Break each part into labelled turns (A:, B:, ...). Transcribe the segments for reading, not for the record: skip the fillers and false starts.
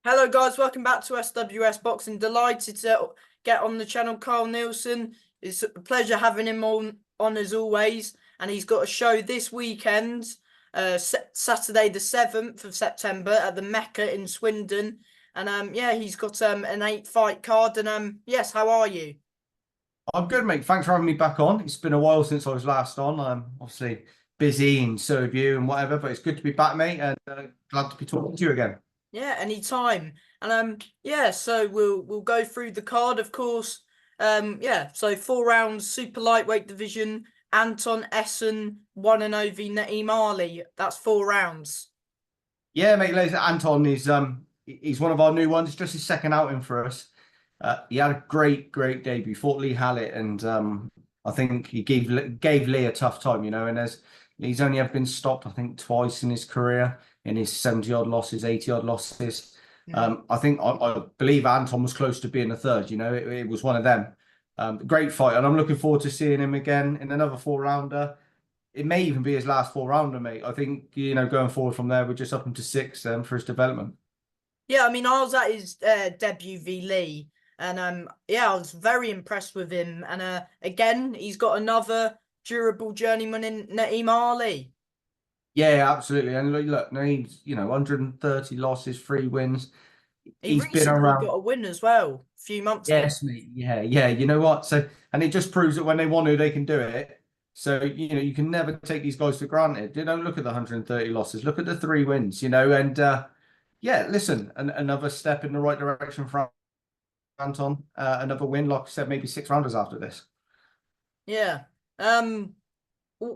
A: Hello guys, welcome back to SWS Boxing. Delighted to get on the channel. Kyle Neilson. It's a pleasure having him on as always. And he's got a show this weekend, Saturday the 7th of September at the Mecca in Swindon. And yeah, he's got an 8-fight card. And yes, how are you?
B: I'm good, mate. Thanks for having me back on. It's been a while since I was last on. I'm obviously busy and so have you and whatever, but it's good to be back, mate, and glad to be talking to you again.
A: Yeah, anytime. And yeah, so we'll go through the card, of course. Yeah, so 4 rounds, super lightweight division. Anton Essen, 1-0 v Naeem Ali. That's 4 rounds.
B: Yeah, mate. Anton is he's one of our new ones. Just his second outing for us. He had a great debut. Fought Lee Hallett, and I think he gave Lee a tough time, And he's only ever been stopped, I think, twice in his career, in his 70-odd losses, 80-odd losses. I believe Anton was close to being a third. It was one of them. Great fight, and I'm looking forward to seeing him again in another 4-rounder. It may even be his last 4-rounder, mate. I think, going forward from there, we're just up into 6 for his development.
A: Yeah, I mean, I was at his debut v Lee. And yeah, I was very impressed with him. And again, he's got another durable journeyman in Naeem Ali.
B: Yeah, absolutely. And look, Naeem's, 130 losses, 3 wins.
A: He
B: He's been
A: recently
B: around.
A: got a win as well, a few months ago.
B: Yes, mate. Yeah. You know what? So, and it just proves that when they want to, they can do it. So, you can never take these guys for granted. You don't look at the 130 losses, look at the 3 wins, and yeah, listen, another step in the right direction for Anton. Another win, like I said, maybe 6 rounders after this.
A: Yeah.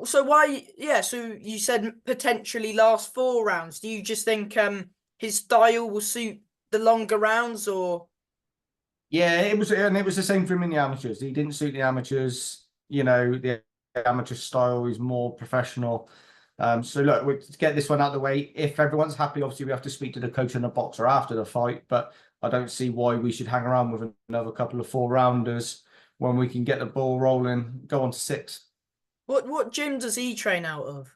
A: So why? Yeah. So you said potentially last 4 rounds. Do you just think his style will suit the longer rounds, or?
B: Yeah, it was the same for him in the amateurs. He didn't suit the amateurs. The amateur style is more professional. So look, to get this one out of the way, if everyone's happy, obviously we have to speak to the coach and the boxer after the fight. But I don't see why we should hang around with another couple of 4-rounders when we can get the ball rolling, go on to 6.
A: What gym does he train out of?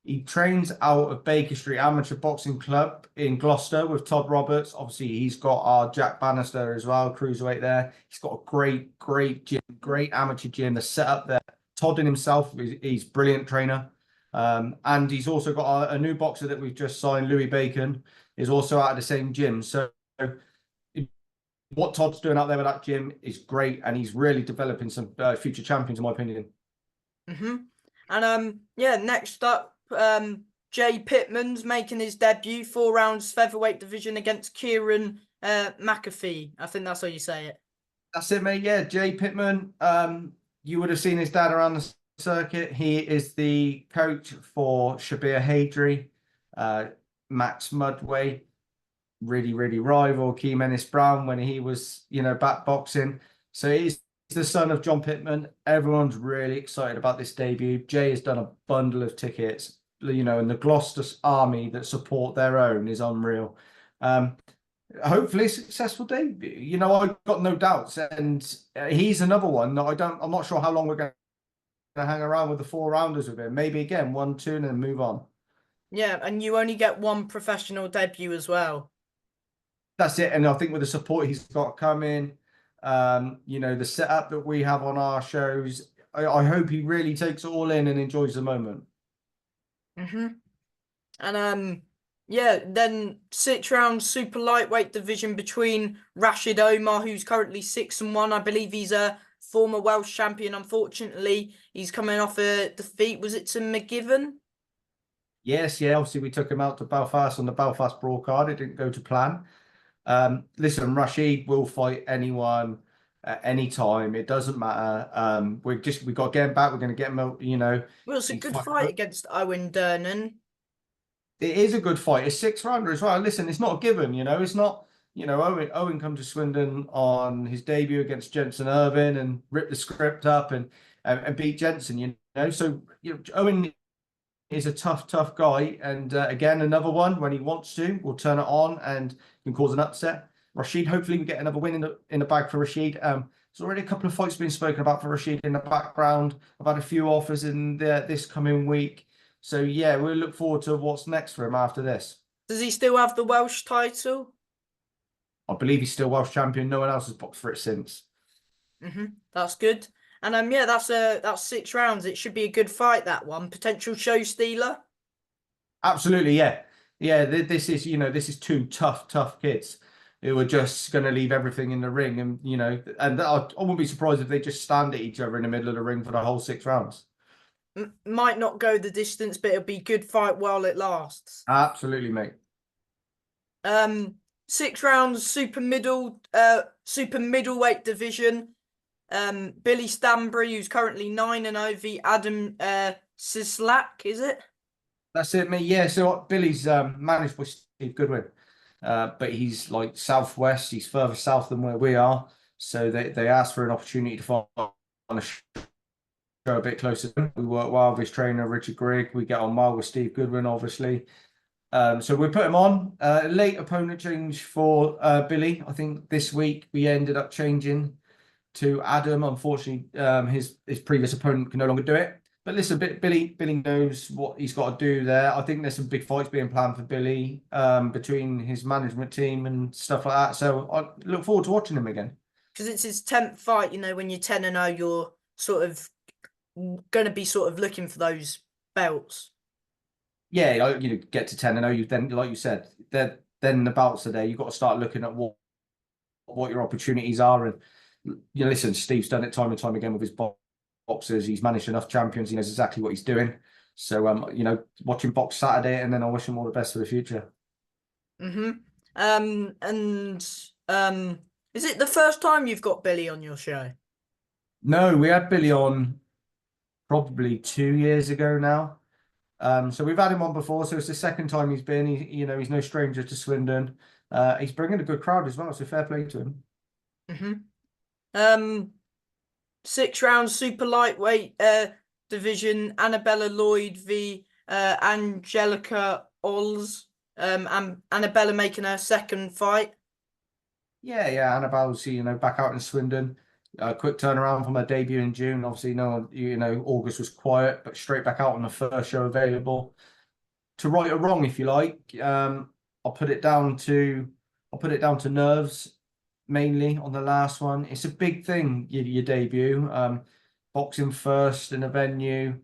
B: He trains out of Baker Street Amateur Boxing Club in Gloucester with Todd Roberts. Obviously, he's got our Jack Bannister as well, cruiserweight there. He's got a great gym, great amateur gym. The setup there. Todd in himself, he's a brilliant trainer. And he's also got a new boxer that we've just signed, Louis Bacon, is also out of the same gym. So what Todd's doing out there with that gym is great, and he's really developing some future champions, in my opinion.
A: And yeah, next up, Jay Pittman's making his debut, 4 rounds featherweight division against Kieran McAfee. I think that's how you say it.
B: That's it, mate. Yeah, Jay Pittman. You would have seen his dad around the circuit. He is the coach for Shabir Hadri, Max Mudway, really rival Keem Ennis Brown when he was, back boxing. So he's the son of John Pittman. Everyone's really excited about this debut. Jay has done a bundle of tickets, and the Gloucester army that support their own is unreal. Hopefully a successful debut. I've got no doubts, and he's another one that I'm not sure how long we're going to hang around with the 4-rounders with him. Maybe again 1, 2, and then move on.
A: Yeah, and you only get one professional debut as well.
B: That's it, and I think with the support he's got coming, the setup that we have on our shows, I hope he really takes it all in and enjoys the moment.
A: And yeah, then 6 round super lightweight division between Rashid Omar, who's currently 6-1. I believe he's a former Welsh champion. Unfortunately, he's coming off a defeat. Was it to McGiven?
B: Yes, yeah. Obviously, we took him out to Belfast on the Belfast Brawl card. It didn't go to plan. Listen, Rashid will fight anyone at any time. It doesn't matter. We got to get him back. We're going to get him.
A: Well, it's a good fight against Owen Dernan.
B: It is a good fight. A 6-rounder as well. Listen, it's not a given. It's not. Owen come to Swindon on his debut against Jensen Irvin and ripped the script up and beat Jensen. So Owen is a tough guy, and again, another one when he wants to, will turn it on and can cause an upset. Rashid, hopefully we get another win in the bag for Rashid. There's already a couple of fights being spoken about for Rashid in the background. I've had a few offers in this coming week. So yeah, we'll look forward to what's next for him after this.
A: Does he still have the Welsh title?
B: I believe he's still Welsh champion. No one else has boxed for it since.
A: That's good. And yeah, that's 6 rounds. It should be a good fight, that one. Potential show stealer.
B: Absolutely, yeah. Yeah, this is, this is two tough kids who are just going to leave everything in the ring. And, and I wouldn't be surprised if they just stand at each other in the middle of the ring for the whole 6 rounds.
A: Might not go the distance, but it'll be good fight while it lasts.
B: Absolutely, mate.
A: 6 rounds, super middleweight division. Billy Stanbury, who's currently 9-0, v Adam Sislak, is it?
B: That's it, mate. Yeah, so Billy's managed by Steve Goodwin, but he's like southwest. He's further south than where we are. So they asked for an opportunity to fight on a show a bit closer. We work well with his trainer, Richard Grigg. We get on well with Steve Goodwin, obviously. So we put him on. Late opponent change for Billy. I think this week we ended up changing to Adam. Unfortunately, his previous opponent can no longer do it. But listen, Billy knows what he's got to do there. I think there's some big fights being planned for Billy between his management team and stuff like that. So I look forward to watching him again.
A: Because it's his 10th fight. When you're 10-0, you're sort of going to be sort of looking for those belts.
B: Yeah, get to 10-0. You then, like you said, then the belts are there. You've got to start looking at what your opportunities are. And listen, Steve's done it time and time again with his boxers. He's managed enough champions. He knows exactly what he's doing. So, watching box Saturday, and then I wish him all the best for the future.
A: And is it the first time you've got Billy on your show?
B: No, we had Billy on probably 2 years ago now. So we've had him on before. So it's the second time he's been. He's no stranger to Swindon. He's bringing a good crowd as well. So fair play to
A: him. 6 rounds, super lightweight division. Annabella Lloyd v Angelica Ols. Annabella making her second fight.
B: Yeah. Annabelle's back out in Swindon. Quick turnaround from her debut in June. Obviously, August was quiet, but straight back out on the first show available. To right or wrong, if you like, I'll put it down to nerves mainly on the last one. It's a big thing, your debut. Boxing first in a venue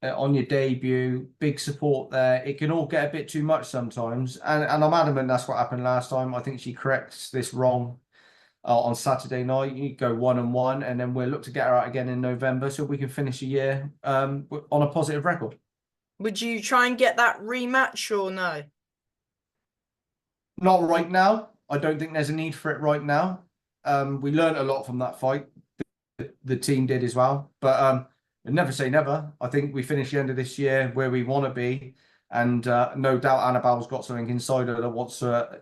B: on your debut, big support there. It can all get a bit too much sometimes, and I'm adamant that's what happened last time. I think she corrects this wrong on Saturday night. You go 1-1, and then we'll look to get her out again in November so we can finish the year on a positive record. Would
A: you try and get that rematch or no?
B: Not right now. I don't think there's a need for it right now. We learned a lot from that fight. The team did as well. But never say never. I think we finish the end of this year where we want to be. And no doubt Annabelle's got something inside her that wants to,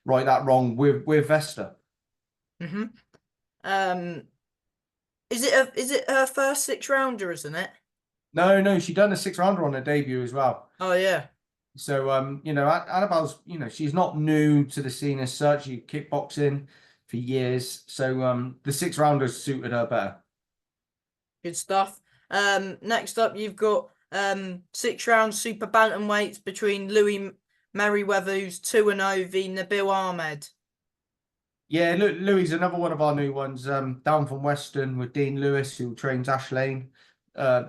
B: right that wrong with Vesta.
A: Is it her first 6-rounder, isn't it?
B: No, she done a 6-rounder on her debut as well.
A: Oh yeah.
B: So Annabelle's, she's not new to the scene as such. She kickboxing for years. So the 6-rounders suited her better.
A: Good stuff. Next up you've got 6-round super bantamweights between Louis Merriweather, who's 2-0, v Nabil Ahmed.
B: Yeah, Louis is another one of our new ones. Down from Western with Dean Lewis, who trains Ash Lane,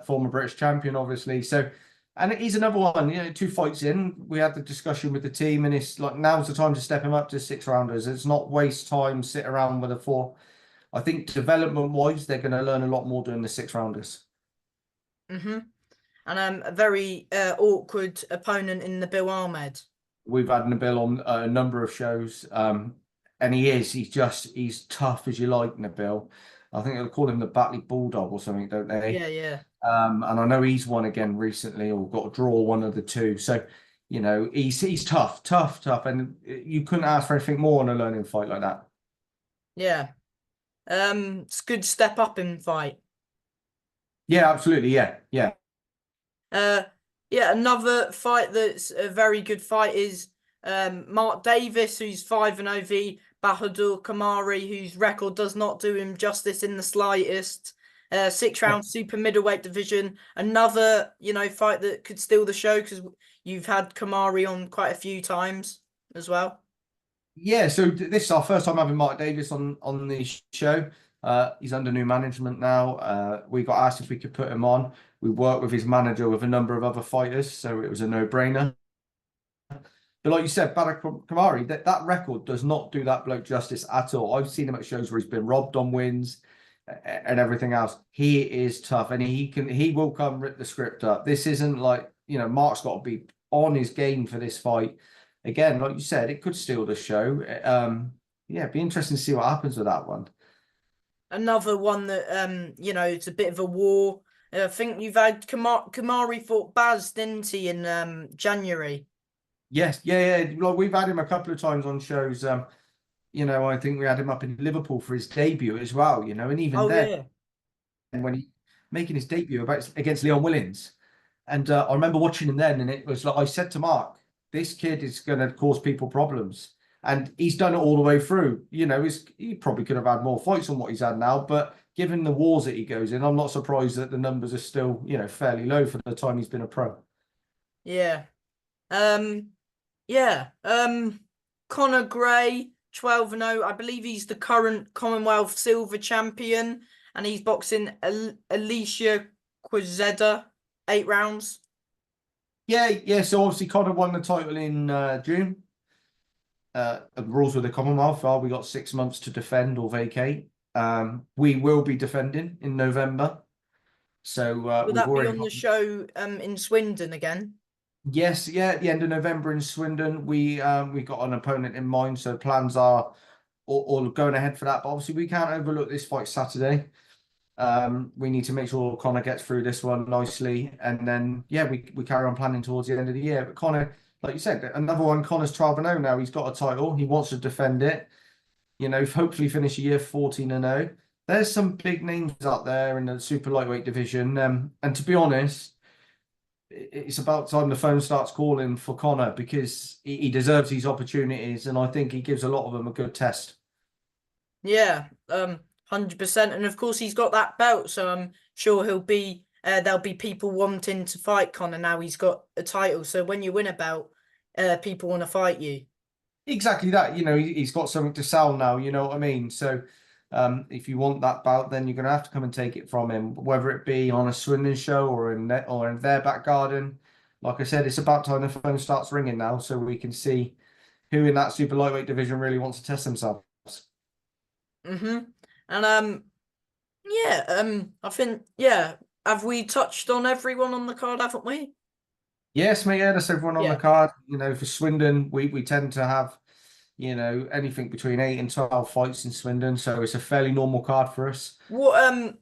B: former British champion, obviously. So, and he's another one. 2 fights in, we had the discussion with the team, and it's like now's the time to step him up to 6-rounders. It's not waste time, sit around with a 4. I think development-wise, they're going to learn a lot more doing the 6-rounders.
A: And a very awkward opponent in Nabil Ahmed.
B: We've had Nabil on a number of shows. And he's tough as you like, Nabil. I think they'll call him the Batley Bulldog or something, don't they?
A: Yeah.
B: And I know he's won again recently, or got a draw, one of the two. So, he's tough. And you couldn't ask for anything more in a learning fight like that.
A: Yeah. It's a good step up in fight.
B: Yeah, absolutely. Yeah.
A: Another fight that's a very good fight is Mark Davis, who's 5-0, v Bahadur Kamari, whose record does not do him justice in the slightest. 6-round super middleweight division. Another, fight that could steal the show because, you've had Kamari on quite a few times as well.
B: Yeah, so this is our first time having Mark Davis on the show. He's under new management now. We got asked if we could put him on. We worked with his manager with a number of other fighters, so it was a no-brainer. But like you said, Badr Kamari, that record does not do that bloke justice at all. I've seen him at shows where he's been robbed on wins and everything else. He is tough, and he will come rip the script up. This isn't like, Mark's got to be on his game for this fight. Again, like you said, it could steal the show. Yeah, it'd be interesting to see what happens with that one.
A: Another one that it's a bit of a war. I think you've had Kamari fought Baz, didn't he, in January?
B: Yes, yeah. Like we've had him a couple of times on shows. I think we had him up in Liverpool for his debut as well, and even
A: Oh
B: then,
A: yeah.
B: when he making his debut against Leon Willins. And I remember watching him then, and it was like I said to Mark, this kid is going to cause people problems. And he's done it all the way through. He probably could have had more fights than what he's had now, but given the wars that he goes in, I'm not surprised that the numbers are still, fairly low for the time he's been a pro.
A: Yeah. Yeah. Conor Gray, 12-0. I believe he's the current Commonwealth silver champion, and he's boxing Alicia Quezada, 8 rounds.
B: Yeah. So obviously Conor won the title in June. The rules with the Commonwealth are we got 6 months to defend or vacate. We will be defending in November. So
A: Will
B: we've
A: that be
B: already
A: on
B: got...
A: the show in Swindon again?
B: Yes, yeah, at the end of November in Swindon, we got an opponent in mind, so plans are all going ahead for that. But obviously, we can't overlook this fight Saturday. We need to make sure Conor gets through this one nicely, and then we carry on planning towards the end of the year. But Conor, like you said, another one. Connor's 12-0 now. He's got a title. He wants to defend it. Hopefully finish a year 14-0. There's some big names out there in the super lightweight division, and to be honest, it's about time the phone starts calling for Conor because he deserves these opportunities, and I think he gives a lot of them a good test.
A: Yeah, 100%. And of course, he's got that belt, so I'm sure he'll be. There'll be people wanting to fight Conor now he's got a title. So when you win a belt, people want to fight you.
B: Exactly that. He's got something to sell now. You know what I mean? So, if you want that bout, then you're going to have to come and take it from him, whether it be on a Swindon show or in their back garden. Like I said, it's about time the phone starts ringing now, so we can see who in that super lightweight division really wants to test themselves.
A: And I think have we touched on everyone on the card, haven't we?
B: Yes, mate. Yeah, that's everyone on the
A: Yeah.
B: card. For Swindon, we tend to have anything between 8 and 12 fights in Swindon, so it's a fairly normal card for us.
A: What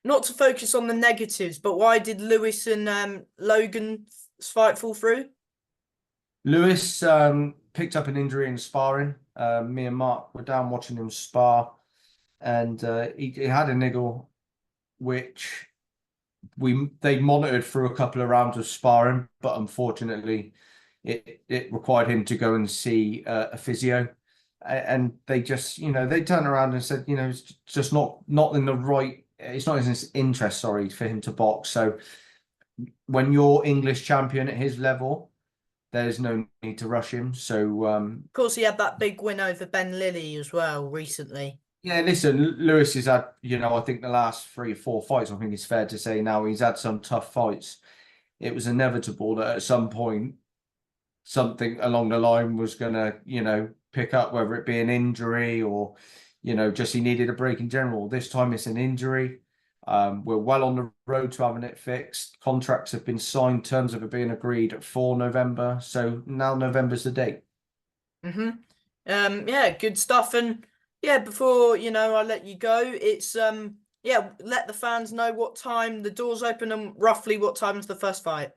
A: not to focus on the negatives, but why did Lewis and Logan's fight fall through?
B: Lewis picked up an injury in sparring. Me and Mark were down watching him spar, and he had a niggle, which they monitored through a couple of rounds of sparring, but unfortunately, it required him to go and see a physio, and they just they turned around and said it's just not in the right. It's not in his interest, sorry, for him to box. So when you're English champion at his level, there's no need to rush him. So
A: Of course, he had that big win over Ben Lilly as well recently.
B: yeah, listen, Lewis has had, I think the last 3 or 4 fights, I think it's fair to say now he's had some tough fights. It was inevitable that at some point something along the line was gonna, pick up, whether it be an injury or, just he needed a break in general. This time it's an injury. We're well on the road to having it fixed. Contracts have been signed, terms of it being agreed for November. So now November's the date.
A: Yeah, good stuff. And before I let you go, it's let the fans know what time the doors open and roughly what time's the first fight.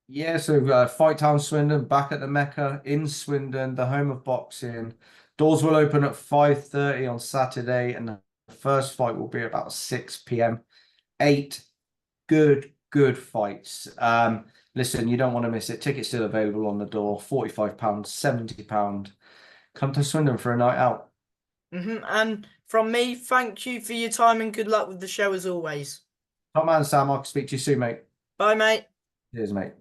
B: Yeah, so Fight Town Swindon, back at the Mecca in Swindon, the home of boxing. Doors will open at 5:30 on Saturday, and the first fight will be about 6 p.m. 8 good fights. Listen, you don't want to miss it. Tickets still available on the door, £45, £70. Come to Swindon for a night out.
A: And from me, thank you for your time and good luck with the show as always.
B: Top man, Sam. I'll speak to you soon, mate.
A: Bye, mate.
B: Cheers, mate.